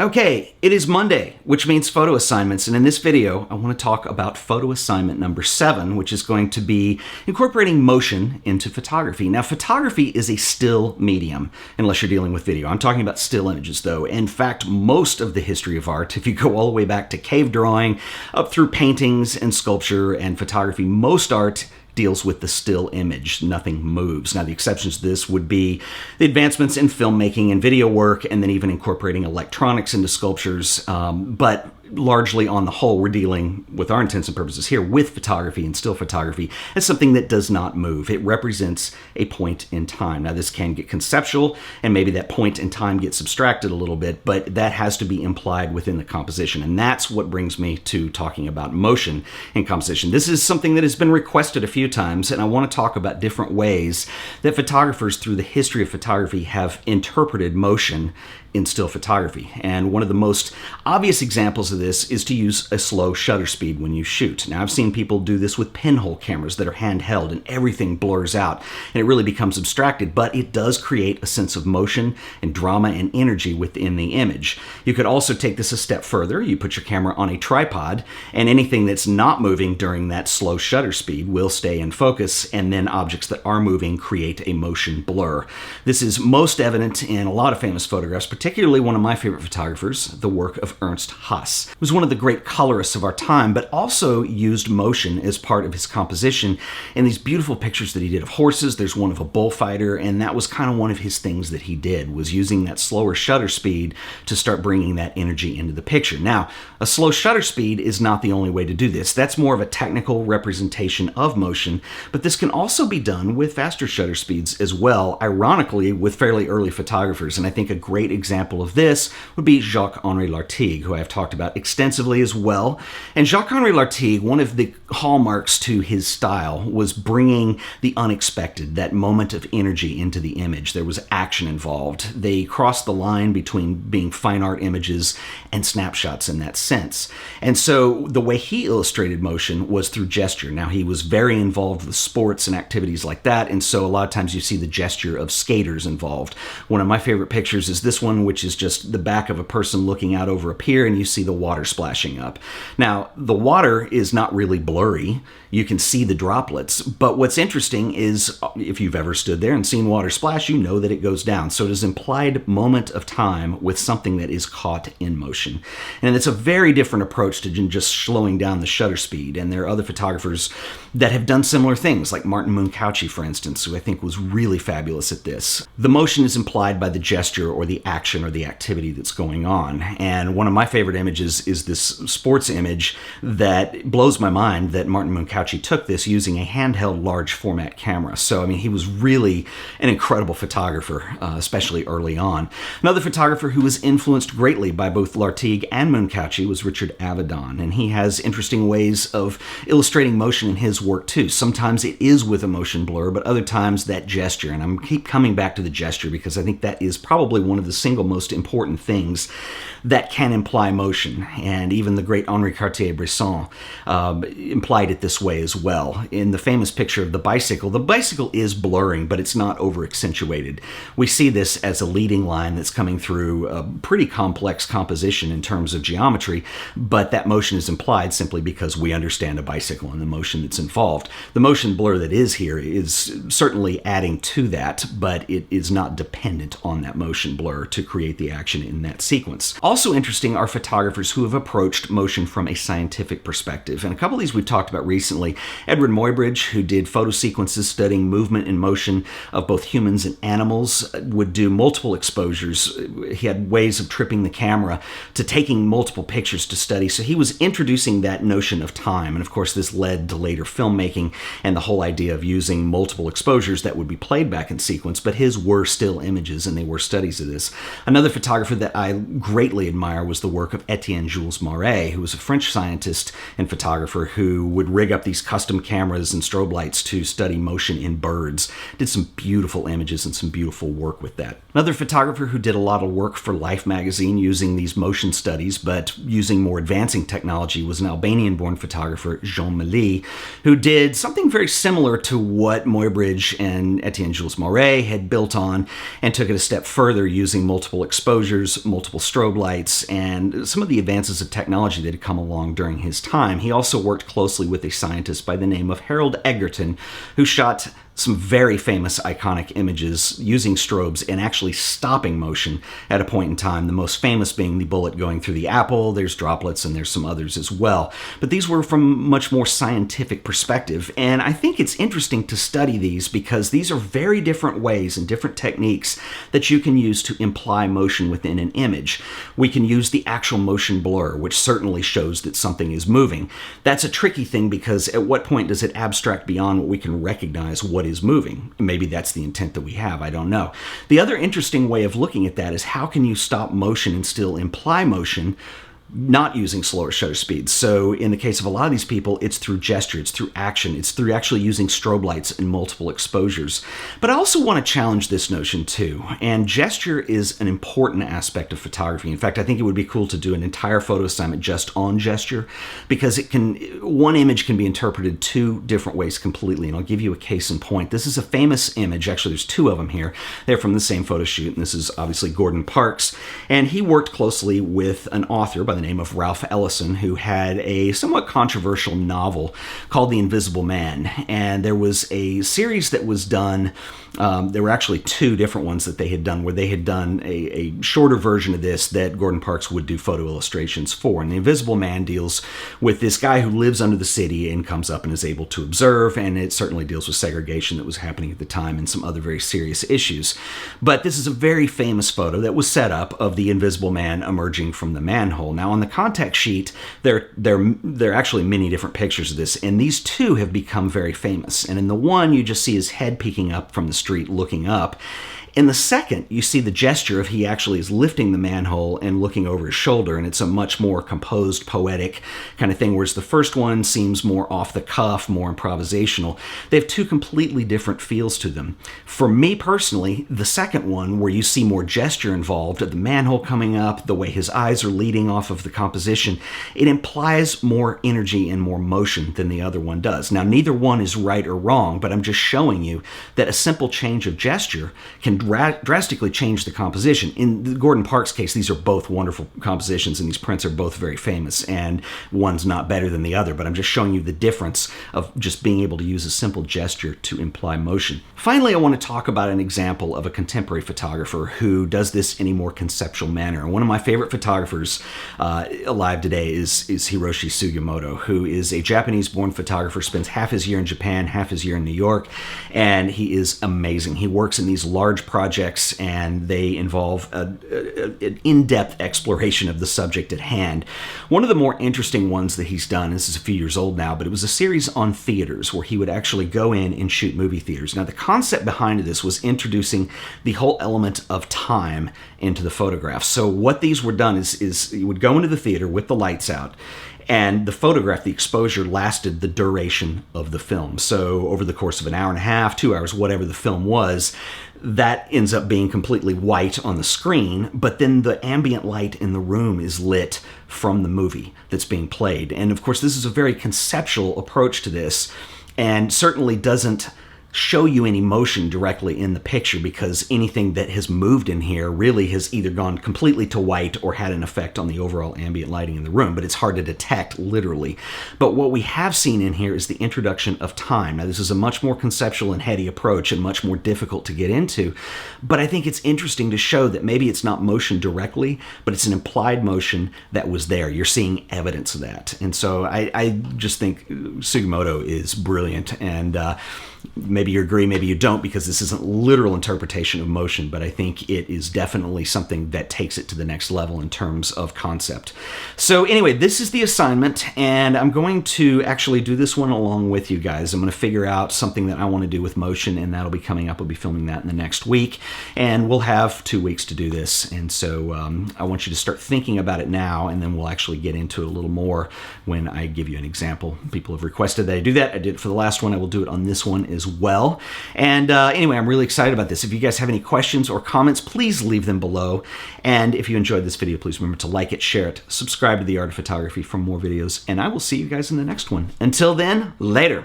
Okay, it is Monday, which means photo assignments, and in this video I want to talk about photo assignment number 7, which is going to be incorporating motion into photography. Now, photography is a still medium, unless you're dealing with video. I'm talking about still images, though. In fact, most of the history of art, if you go all the way back to cave drawing, up through paintings and sculpture and photography, most art deals with the still image. Nothing moves. Now, the exceptions to this would be the advancements in filmmaking and video work, and then even incorporating electronics into sculptures. But largely, on the whole, we're dealing, with our intents and purposes here, with photography and still photography as something that does not move. It represents a point in time. Now, this can get conceptual, and maybe that point in time gets abstracted a little bit, but that has to be implied within the composition. And that's what brings me to talking about motion in composition. This is something that has been requested a few times, and I want to talk about different ways that photographers through the history of photography have interpreted motion in still photography. And one of the most obvious examples of this is to use a slow shutter speed when you shoot. Now, I've seen people do this with pinhole cameras that are handheld, and everything blurs out and it really becomes abstracted, but it does create a sense of motion and drama and energy within the image. You could also take this a step further. You put your camera on a tripod, and anything that's not moving during that slow shutter speed will stay in focus, and then objects that are moving create a motion blur. This is most evident in a lot of famous photographs, particularly one of my favorite photographers, the work of Ernst Haas. He was one of the great colorists of our time, but also used motion as part of his composition in these beautiful pictures that he did of horses. There's one of a bullfighter, and that was kind of one of his things that he did, was using that slower shutter speed to start bringing that energy into the picture. Now, a slow shutter speed is not the only way to do this. That's more of a technical representation of motion, but this can also be done with faster shutter speeds as well, ironically, with fairly early photographers. And I think a great example of this would be Jacques-Henri Lartigue, who I've talked about extensively as well. And Jacques-Henri Lartigue, one of the hallmarks to his style was bringing the unexpected, that moment of energy into the image. There was action involved. They crossed the line between being fine art images and snapshots in that sense. And so the way he illustrated motion was through gesture. Now, he was very involved with sports and activities like that, and so a lot of times you see the gesture of skaters involved. One of my favorite pictures is this one, which is just the back of a person looking out over a pier, and you see the water splashing up. Now, the water is not really blurry. You can see the droplets, but what's interesting is if you've ever stood there and seen water splash, you know that it goes down. So it is implied moment of time with something that is caught in motion. And it's a very different approach to just slowing down the shutter speed. And there are other photographers that have done similar things, like Martin Munchausen, for instance, who I think was really fabulous at this. The motion is implied by the gesture or the action or the activity that's going on. And one of my favorite images is this sports image that blows my mind that Martin Munchausen took this using a handheld large format camera. So, I mean, he was really an incredible photographer, especially early on. Another photographer who was influenced greatly by both Lartigue and Munchausen was Richard Avedon, and he has interesting ways of illustrating motion in his work too. Sometimes it is with a motion blur, but other times that gesture, and I'm keep coming back to the gesture because I think that is probably one of the single most important things that can imply motion. And even the great Henri Cartier-Bresson implied it this way as well. In the famous picture of the bicycle is blurring, but it's not over accentuated. We see this as a leading line that's coming through a pretty complex composition in terms of geometry, but that motion is implied simply because we understand a bicycle and the motion that's involved. The motion blur that is here is certainly adding to that, but it is not dependent on that motion blur to create the action in that sequence. Also interesting are photographers who have approached motion from a scientific perspective, and a couple of these we've talked about recently. Edward Muybridge, who did photo sequences studying movement and motion of both humans and animals, would do multiple exposures. He had ways of tripping the camera to taking multiple pictures to study, so he was introducing that notion of time, and of course this led to later filmmaking and the whole idea of using multiple exposures that would be played back in sequence, but his were still images and they were studies of this. Another photographer that I greatly admire was the work of Etienne Jules Marey, who was a French scientist and photographer who would rig up these custom cameras and strobe lights to study motion in birds. Did some beautiful images and some beautiful work with that. Another photographer who did a lot of work for Life magazine using these motion studies, but using more advancing technology, was an Albanian-born photographer, Jean Mély, who did something very similar to what Muybridge and Etienne Jules Marey had built on, and took it a step further using multiple multiple exposures, multiple strobe lights, and some of the advances of technology that had come along during his time. He also worked closely with a scientist by the name of Harold Egerton, who shot some very famous iconic images using strobes and actually stopping motion at a point in time, the most famous being the bullet going through the apple. There's droplets and there's some others as well. But these were from a much more scientific perspective, and I think it's interesting to study these because these are very different ways and different techniques that you can use to imply motion within an image. We can use the actual motion blur, which certainly shows that something is moving. That's a tricky thing because at what point does it abstract beyond what we can recognize what is moving? Maybe that's the intent that we have, I don't know. The other interesting way of looking at that is how can you stop motion and still imply motion not using slower shutter speeds. So in the case of a lot of these people, it's through gesture, it's through action, it's through actually using strobe lights and multiple exposures. But I also want to challenge this notion too, and gesture is an important aspect of photography. In fact, I think it would be cool to do an entire photo assignment just on gesture, because one image can be interpreted two different ways completely, and I'll give you a case in point. This is a famous image, actually there's two of them here. They're from the same photo shoot, and this is obviously Gordon Parks, and he worked closely with an author by the name of Ralph Ellison, who had a somewhat controversial novel called The Invisible Man. And there was a series that was done, there were actually two different ones that they had done, where they had done a shorter version of this that Gordon Parks would do photo illustrations for. And The Invisible Man deals with this guy who lives under the city and comes up and is able to observe, and it certainly deals with segregation that was happening at the time and some other very serious issues. But this is a very famous photo that was set up of the Invisible Man emerging from the manhole. Now, on the contact sheet, there are actually many different pictures of this, and these two have become very famous. And in the one, you just see his head peeking up from the street, looking up. In the second, you see the gesture of he actually is lifting the manhole and looking over his shoulder, and it's a much more composed, poetic kind of thing, whereas the first one seems more off the cuff, more improvisational. They have two completely different feels to them. For me personally, the second one, where you see more gesture involved, the manhole coming up, the way his eyes are leading off of the composition, it implies more energy and more motion than the other one does. Now, neither one is right or wrong, but I'm just showing you that a simple change of gesture can drastically change the composition. In the Gordon Parks case, these are both wonderful compositions, and these prints are both very famous, and one's not better than the other, but I'm just showing you the difference of just being able to use a simple gesture to imply motion. Finally, I want to talk about an example of a contemporary photographer who does this in a more conceptual manner. One of my favorite photographers alive today is Hiroshi Sugimoto, who is a Japanese-born photographer, spends half his year in Japan, half his year in New York, and he is amazing. He works in these large projects, and they involve an in-depth exploration of the subject at hand. One of the more interesting ones that he's done, this is a few years old now, but it was a series on theaters where he would actually go in and shoot movie theaters. Now, the concept behind this was introducing the whole element of time into the photographs. So what these were done is you would go into the theater with the lights out, and the photograph, the exposure, lasted the duration of the film. So over the course of an hour and a half, 2 hours, whatever the film was, that ends up being completely white on the screen, but then the ambient light in the room is lit from the movie that's being played. And of course, this is a very conceptual approach to this, and certainly doesn't show you any motion directly in the picture, because anything that has moved in here really has either gone completely to white or had an effect on the overall ambient lighting in the room, but it's hard to detect literally. But what we have seen in here is the introduction of time. Now, this is a much more conceptual and heady approach and much more difficult to get into, but I think it's interesting to show that maybe it's not motion directly, but it's an implied motion that was there. You're seeing evidence of that. And so I just think Sugimoto is brilliant, and maybe you agree, maybe you don't, because this isn't literal interpretation of motion, but I think it is definitely something that takes it to the next level in terms of concept. So anyway, this is the assignment, and I'm going to actually do this one along with you guys. I'm going to figure out something that I want to do with motion, and that'll be coming up. I'll be filming that in the next week, and we'll have 2 weeks to do this. And so I want you to start thinking about it now, and then we'll actually get into it a little more when I give you an example. People have requested that I do that. I did it for the last one. I will do it on this one as well. And anyway, I'm really excited about this. If you guys have any questions or comments, please leave them below. And if you enjoyed this video, please remember to like it, share it, subscribe to The Art of Photography for more videos, and I will see you guys in the next one. Until then, later.